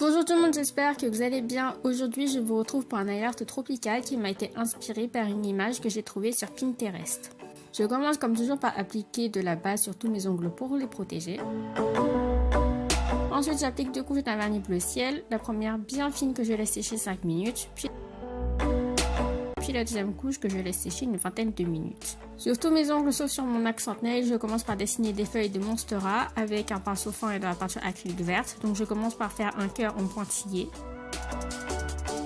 Bonjour tout le monde, j'espère que vous allez bien. Aujourd'hui, je vous retrouve pour un nail art tropical qui m'a été inspiré par une image que j'ai trouvée sur Pinterest. Je commence comme toujours par appliquer de la base sur tous mes ongles pour les protéger. Ensuite, j'applique 2 couches d'un vernis bleu ciel. La première bien fine que je laisse sécher 5 minutes, puis la deuxième couche que je laisse sécher une vingtaine de minutes. Sur tous mes ongles sauf sur mon accent nail, je commence par dessiner des feuilles de Monstera avec un pinceau fin et de la peinture acrylique verte. Donc je commence par faire un cœur en pointillé.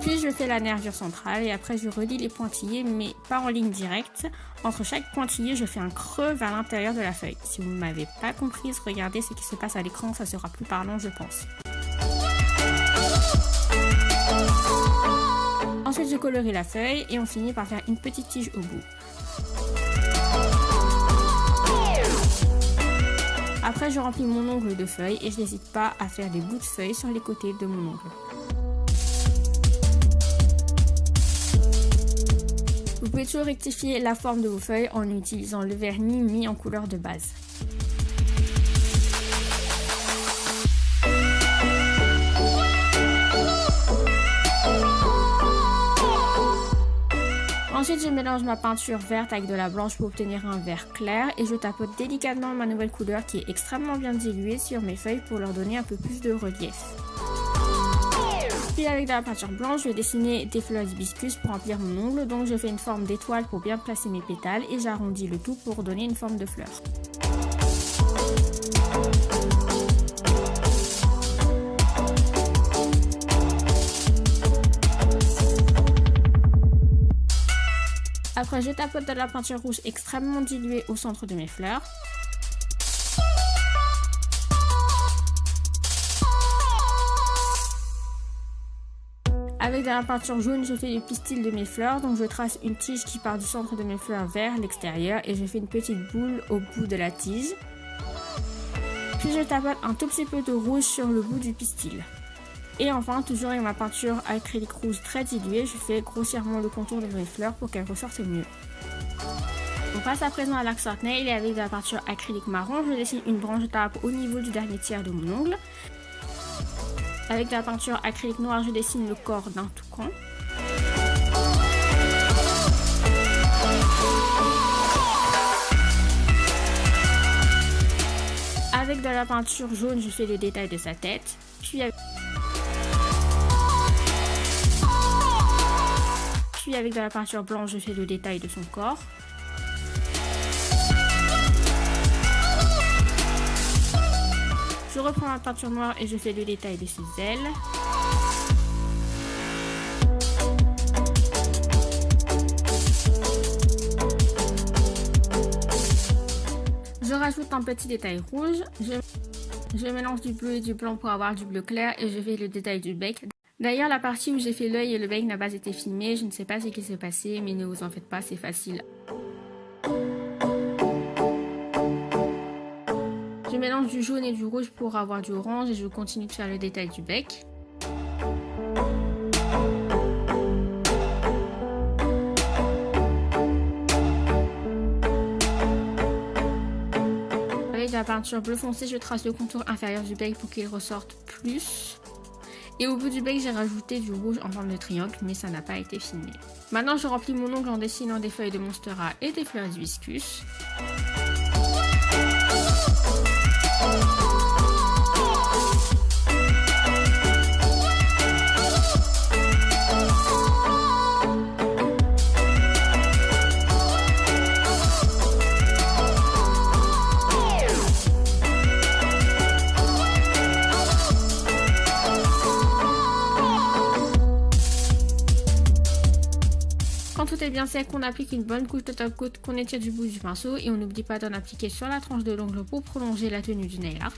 Puis je fais la nervure centrale et après je relie les pointillés mais pas en ligne directe. Entre chaque pointillé, je fais un creux vers l'intérieur de la feuille. Si vous ne m'avez pas comprise, regardez ce qui se passe à l'écran, ça sera plus parlant je pense. Ensuite, je colorie la feuille et on finit par faire une petite tige au bout. Après, je remplis mon ongle de feuilles et je n'hésite pas à faire des bouts de feuilles sur les côtés de mon ongle. Vous pouvez toujours rectifier la forme de vos feuilles en utilisant le vernis mis en couleur de base. Ensuite, je mélange ma peinture verte avec de la blanche pour obtenir un vert clair et je tapote délicatement ma nouvelle couleur qui est extrêmement bien diluée sur mes feuilles pour leur donner un peu plus de relief. Puis avec de la peinture blanche, je vais dessiner des fleurs d'hibiscus pour remplir mon ongle, donc je fais une forme d'étoile pour bien placer mes pétales et j'arrondis le tout pour donner une forme de fleur. Après, je tapote de la peinture rouge extrêmement diluée au centre de mes fleurs. Avec de la peinture jaune, je fais le pistil de mes fleurs. Donc je trace une tige qui part du centre de mes fleurs vers l'extérieur et je fais une petite boule au bout de la tige. Puis je tapote un tout petit peu de rouge sur le bout du pistil. Et enfin, toujours avec ma peinture acrylique rouge très diluée, je fais grossièrement le contour de mes fleurs pour qu'elles ressortent mieux. On passe à présent à l'accent nail et avec de la peinture acrylique marron, je dessine une branche d'arbre au niveau du dernier tiers de mon ongle. Avec de la peinture acrylique noire, je dessine le corps d'un toucan. Avec de la peinture jaune, je fais le détail de sa tête. Puis avec de la peinture blanche, je fais le détail de son corps. Je reprends ma peinture noire et je fais le détail de ses ailes. Je rajoute un petit détail rouge. Je mélange du bleu et du blanc pour avoir du bleu clair et je fais le détail du bec. D'ailleurs, la partie où j'ai fait l'œil et le bec n'a pas été filmée, je ne sais pas ce qui s'est passé, mais ne vous en faites pas, c'est facile. Je mélange du jaune et du rouge pour avoir du orange et je continue de faire le détail du bec. Avec de la peinture bleu foncé, je trace le contour inférieur du bec pour qu'il ressorte plus. Et au bout du bec, j'ai rajouté du rouge en forme de triangle, mais ça n'a pas été filmé. Maintenant, je remplis mon ongle en dessinant des feuilles de Monstera et des fleurs d'hibiscus. Quand tout est bien sec, on applique une bonne couche de top coat qu'on étire du bout du pinceau et on n'oublie pas d'en appliquer sur la tranche de l'ongle pour prolonger la tenue du nail art.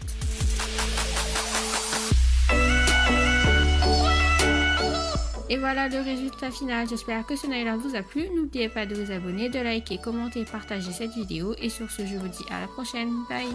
Et voilà le résultat final, j'espère que ce nail art vous a plu. N'oubliez pas de vous abonner, de liker, commenter, partager cette vidéo et sur ce je vous dis à la prochaine, bye.